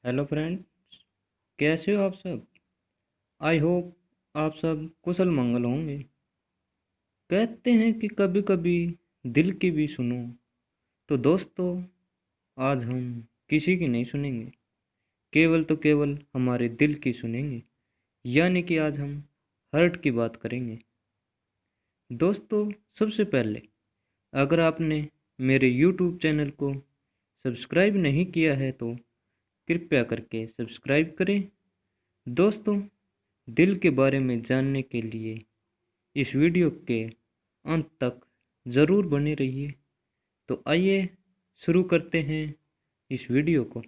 Hello friend, कैसे हो आप सब। आई होप आप सब कुशल मंगल होंगे। कहते हैं कि कभी कभी दिल की भी सुनो। तो दोस्तों, आज हम किसी की नहीं सुनेंगे, केवल तो केवल हमारे दिल की सुनेंगे। यानी कि आज हम हर्ट की बात करेंगे। दोस्तों, सबसे पहले, अगर आपने मेरे यूट्यूब चैनल को सब्सक्राइब नहीं किया है तो कृपया करके सब्सक्राइब करें। दोस्तों, दिल के बारे में जानने के लिए इस वीडियो के अंत तक ज़रूर बने रहिए। तो आइए शुरू करते हैं इस वीडियो को।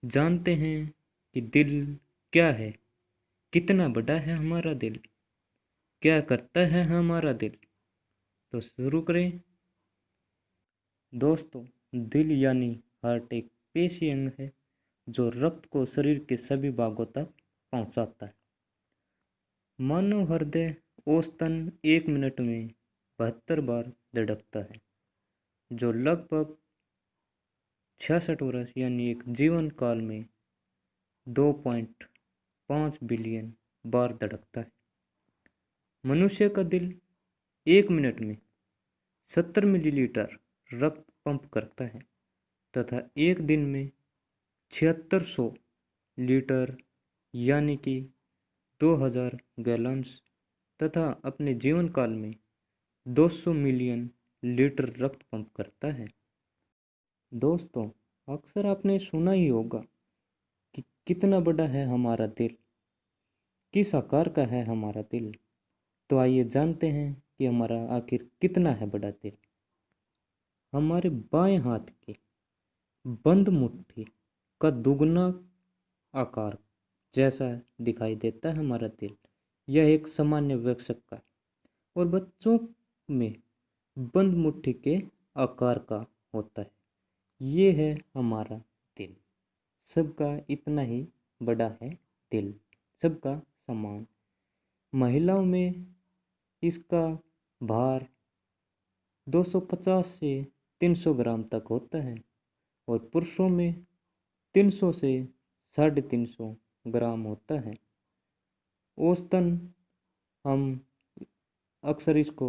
जानते हैं कि दिल क्या है, कितना बड़ा है हमारा दिल, क्या करता है हमारा दिल। तो शुरू करें। दोस्तों, दिल यानी हार्ट एक पेशी अंग है जो रक्त को शरीर के सभी भागों तक पहुंचाता है। मानव हृदय औसतन 1 मिनट में 72 बार धड़कता है, जो लगभग 66 वर्ष यानी एक जीवन काल में 2.5 बिलियन बार धड़कता है। मनुष्य का दिल 1 मिनट में 70 मिलीलीटर रक्त पंप करता है तथा एक दिन में 7600 लीटर यानी कि 2000 गैलन्स तथा अपने जीवन काल में 200 मिलियन लीटर रक्त पंप करता है। दोस्तों, अक्सर आपने सुना ही होगा कि कितना बड़ा है हमारा दिल, किस आकार का है हमारा दिल। तो आइए जानते हैं कि हमारा आखिर कितना है बड़ा दिल। हमारे बाएं हाथ के बंद मुट्ठी का दुगना आकार जैसा दिखाई देता है हमारा दिल। यह एक सामान्य वयस्क का और बच्चों में बंद मुट्ठी के आकार का होता है। ये है हमारा दिल। सबका इतना ही बड़ा है दिल, सबका समान। महिलाओं में इसका भार 250 से 300 ग्राम तक होता है और पुरुषों में 300 से 350 ग्राम होता है। औसतन हम अक्सर इसको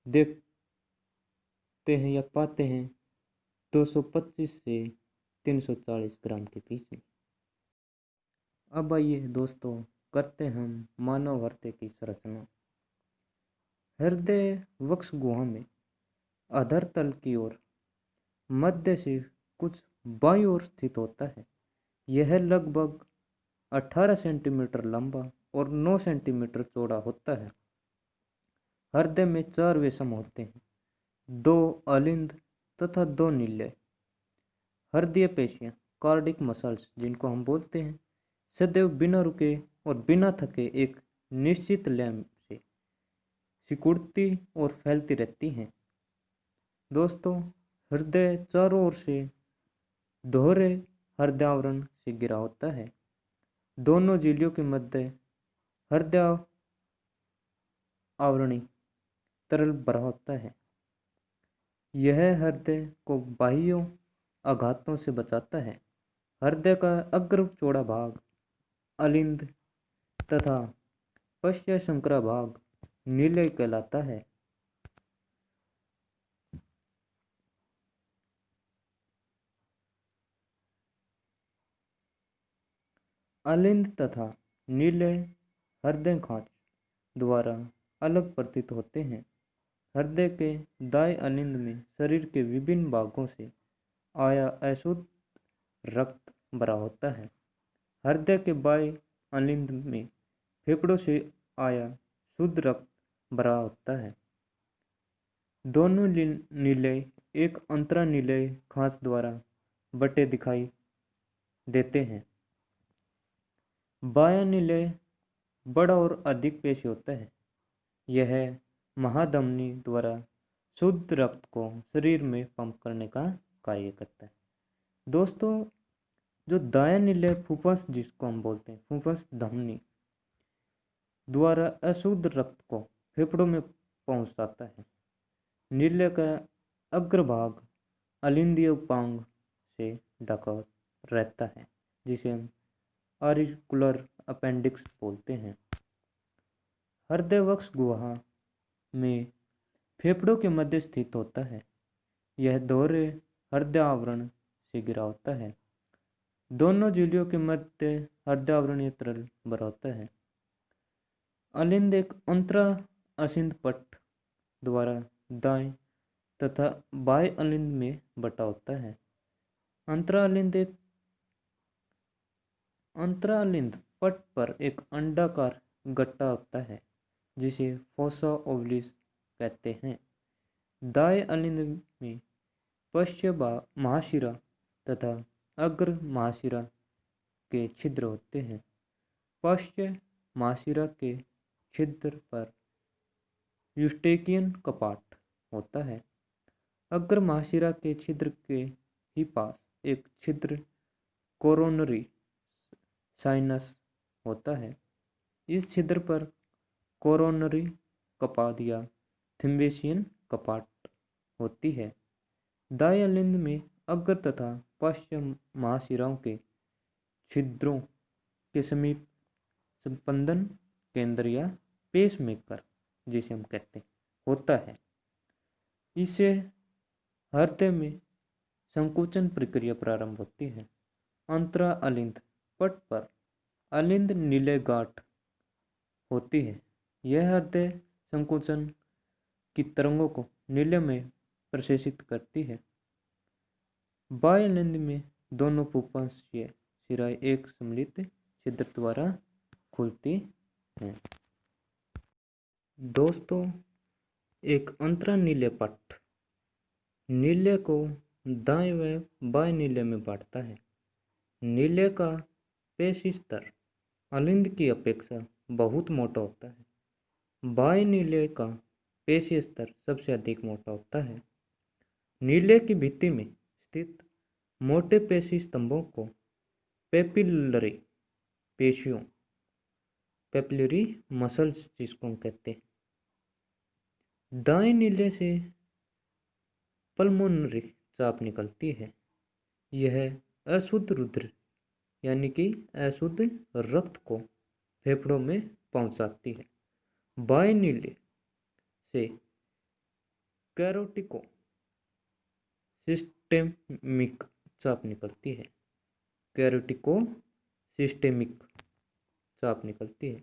देखते हैं या पाते हैं 225 से 340 ग्राम के बीच में। अब आइए दोस्तों, करते हम मानव हृदय की संरचना। हृदय वक्ष गुहा में अधर तल की ओर मध्य से कुछ बाईं ओर स्थित होता है। यह लगभग 18 सेंटीमीटर लंबा और 9 सेंटीमीटर चौड़ा होता है। हृदय में 4 वेसम होते हैं, 2 अलिंद तथा 2 नीले। हृदय पेशियां कार्डिक मसल्स जिनको हम बोलते हैं, सदैव बिना रुके और बिना थके एक निश्चित लय से सिकुड़ती और फैलती रहती हैं। दोस्तों, हृदय चारों ओर से दोहरे हृदयावरण से घिरा होता है। दोनों झिल्लियों के मध्य हृदय आवरणी तरल भरा होता है। यह हृदय को बाह्य आघातों से बचाता है। हृदय का अग्र चौड़ा भाग अलिंद तथा पश्च संकरा भाग नीले कहलाता है। अलिंद तथा नीले हृदय खांच द्वारा अलग प्रतीत होते हैं। हृदय के दाएं अलिंद में शरीर के विभिन्न भागों से आया अशुद्ध रक्त भरा होता है। हृदय के बाएं अलिंद में फेफड़ों से आया शुद्ध रक्त भरा होता है। दोनों नीले एक अंतरा नीले खांच द्वारा बटे दिखाई देते हैं। बायां नीले बड़ा और अधिक पेशी होता है। यह महाधमनी द्वारा शुद्ध रक्त को शरीर में पंप करने का कार्य करता है। दोस्तों, जो दायां नीले फुफ्फुस जिसको हम बोलते हैं फुफ्फुस धमनी द्वारा अशुद्ध रक्त को फेफड़ों में पहुंचाता है। नीले का अग्रभाग अलिंदीय उपांग से ढका रहता है, जिसे हम ऑरिकुलर अपेंडिक्स बोलते हैं। हृदय वक्ष गुहा में फेफड़ों के मध्य स्थित होता है। यह दोहरे हृदय आवरण से घिरा होता है। दोनों झिल्लियों के मध्य हृदय आवरणीय तरल भरा होता है। अलिंद एक अंतरा असिंद पट्ट द्वारा दाएं तथा बाएं अलिंद में बटा होता है। अंतरालिंद पट्ट पर एक अंडाकार गट्टा होता है, जिसे फोसा ओवलिस कहते हैं। दाएं अलिंद में पश्च महाशिरा तथा अग्र महाशिरा के छिद्र होते हैं। पश्च महाशिरा के छिद्र पर यूस्टेकियन कपाट होता है। अग्र महाशिरा के छिद्र के ही पास एक छिद्र कोरोनरी साइनस होता है। इस छिद्र पर कोरोनरी कपाट या थिम्बेशियन कपाट होती है। दाएं अलिंद में अग्र तथा पश्च महाशिराओं के छिद्रों के समीप स्पंदन केंद्र या पेसमेकर, जिसे हम कहते हैं, होता है। इससे हृदय में संकुचन प्रक्रिया प्रारंभ होती है। अंतरा अलिंद पट्ट पर अलिंद नीले गांठ होती है। यह हृदय संकुचन की तरंगों को नीले में प्रशेषित करती है। बाएं अलिंद में दोनों पुपंसीय शिराएं एक सम्मिलित छिद्र द्वारा खुलती हैं। दोस्तों, एक अंतरा नीले पट्ट नीले को दाएं व बाएं नीले में बांटता है। नीले का पेशी स्तर अलिंद की अपेक्षा बहुत मोटा होता है। बाएं नीले का पेशी स्तर सबसे अधिक मोटा होता है। नीले की भित्ति में स्थित मोटे पेशी स्तंभों को पेपिलरी पेशियों पेपिलरी मसल्स जिसको हम कहते हैं। दाएं नीले से पल्मोनरी चाप निकलती है। यह अशुद्ध रुधिर यानी कि अशुद्ध रक्त को फेफड़ों में पहुंचाती है। बाएं नीले से कैरोटिको सिस्टेमिक चाप निकलती है। कैरोटिको सिस्टेमिक चाप निकलती है,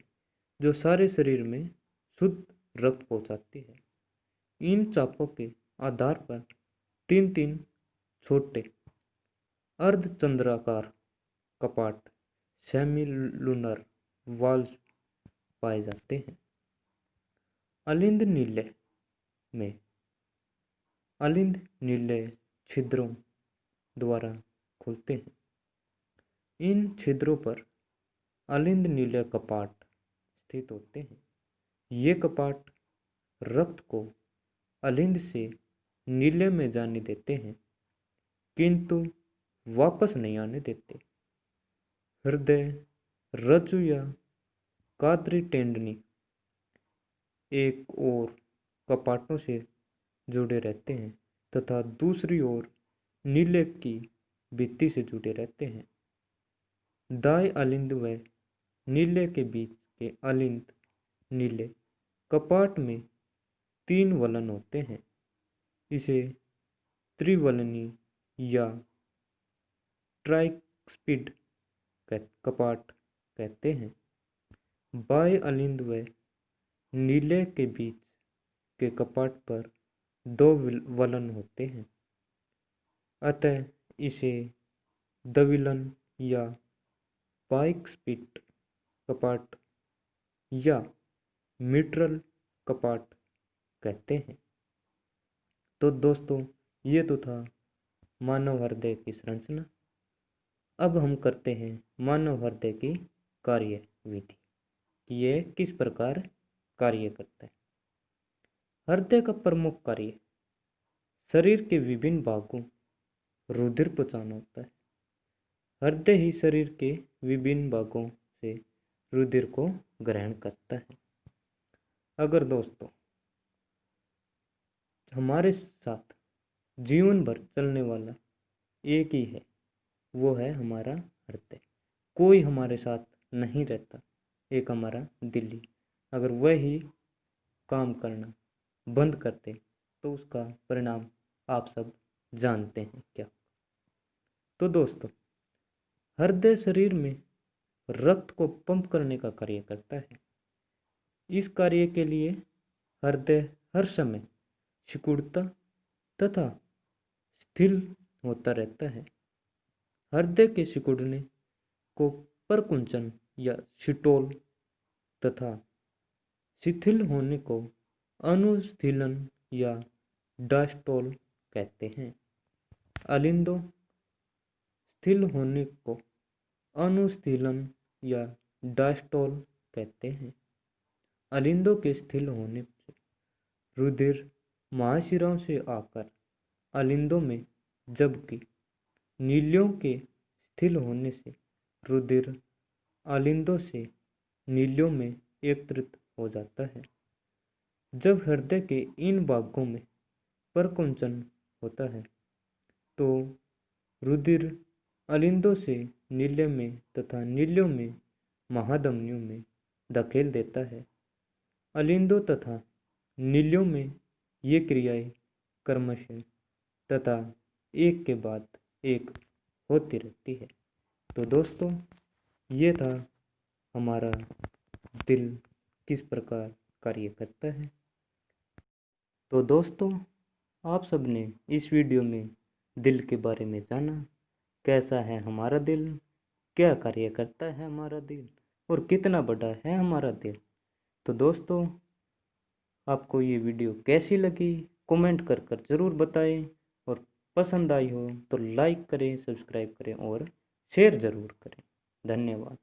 जो सारे शरीर में शुद्ध रक्त पहुंचाती है। इन चापों के आधार पर तीन तीन छोटे अर्धचंद्राकार कपाट सेमिलुनर वाल्व्स पाए जाते हैं। अलिंद नीले में अलिंद नीले छिद्रों द्वारा खुलते हैं। इन छिद्रों पर अलिंद नीले कपाट स्थित होते हैं। ये कपाट रक्त को अलिंद से नीले में जाने देते हैं, किंतु वापस नहीं आने देते। हृदय रज्जु या कातरी टेंडनी एक ओर कपाटों से जुड़े रहते हैं तथा दूसरी ओर नीले की भित्ति से जुड़े रहते हैं। दाएं अलिंद व नीले के बीच के अलिंद नीले कपाट में तीन वलन होते हैं। इसे त्रिवलनी या ट्राइस्पिड कपाट कहते हैं। बाएं अलिंद व नीले के बीच के कपाट पर दो वलन होते हैं, अतः इसे द्विलन या बाइस्पिड कपाट या मिट्रल कपाट कहते हैं। तो दोस्तों, ये तो था मानव हृदय की संरचना। अब हम करते हैं मानव हृदय की कार्य विधि कि यह किस प्रकार कार्य करता है। हृदय का प्रमुख कार्य शरीर के विभिन्न भागों रुधिर पहुंचाना होता है। हृदय ही शरीर के विभिन्न भागों से रुधिर को ग्रहण करता है। अगर दोस्तों हमारे साथ जीवन भर चलने वाला एक ही है वो है हमारा हृदय। कोई हमारे साथ नहीं रहता, एक हमारा दिल ही। अगर वही काम करना बंद कर दे तो उसका परिणाम आप सब जानते हैं क्या। तो दोस्तों, हृदय शरीर में रक्त को पंप करने का कार्य करता है। इस कार्य के लिए हृदय हर समय सिकुड़ता तथा स्थिर होता रहता है। हृदय के सिकुड़ने को परकुंचन या सिटोल तथा शिथिल होने को अनुशीलन या डायस्टोल कहते हैं। अलिंदो स्थिर होने को अनुशीलन या डायस्टोल कहते हैं। अलिंदों के स्थिर होने से रुधिर महाशिराओं से आकर अलिंदों में, जबकि नीलियों के स्थिर होने से रुधिर अलिंदों से नीलियों में एकत्रित हो जाता है। जब हृदय के इन भागों में परकुंचन होता है तो रुधिर अलिंदों से नील्य में तथा नील्यों में महाधमनियों में धकेल देता है। अलिंदों तथा नील्यों में ये क्रियाएं क्रमशः तथा एक के बाद एक होती रहती है। तो दोस्तों, ये था हमारा दिल किस प्रकार कार्य करता है। तो दोस्तों, आप सबने इस वीडियो में दिल के बारे में जाना, कैसा है हमारा दिल, क्या कार्य करता है हमारा दिल और कितना बड़ा है हमारा दिल। तो दोस्तों, आपको ये वीडियो कैसी लगी कमेंट कर कर ज़रूर बताएं, और पसंद आई हो तो लाइक करें, सब्सक्राइब करें और शेयर ज़रूर करें। धन्यवाद।